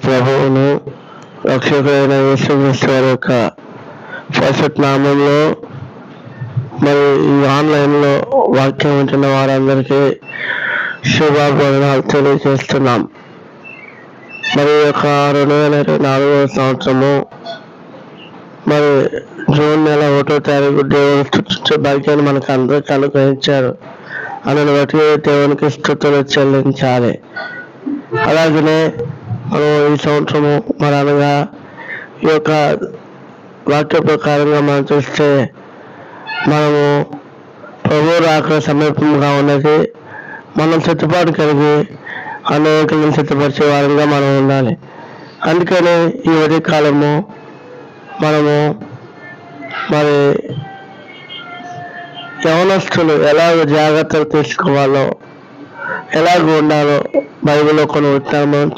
ప్రభువును రక్షకుడైన యేసుక్రీస్తు వారి యొక్క పరిశుద్ధ నామంలో మరి ఈ ఆన్లైన్లో వాక్యం ఉంటున్న వారందరికీ శుభాభివందనాలు తెలియజేస్తున్నాం. మరి యొక్క 2024 సంవత్సరము మరి జూన్ నెల 1వ తారీఖు దేవుని స్తుతించే భాగ్యాన్ని మనకు అందరికీ అనుగ్రహించారు. అందుని బట్టి దేవునికి స్తుతులు చెల్లించాలి. అలాగనే మనం ఈ సంవత్సరము మరి అనగా ఈ యొక్క వాక్య ప్రకారంగా మనం చూస్తే మనము ప్రభు రాక సమీపంగా ఉన్నది. మనం సిద్ధపాటు కలిగి అనేకులను సిద్ధపరిచే వారంగా మనం ఉండాలి. అందుకని ఈ ఉదయకాలము మనము మరి యవనస్తులు ఎలాగ జాగ్రత్తలు తీసుకోవాలో, ఎలాగ ఉండాలో బైబిల్లో కొన్ని విత్తనాలు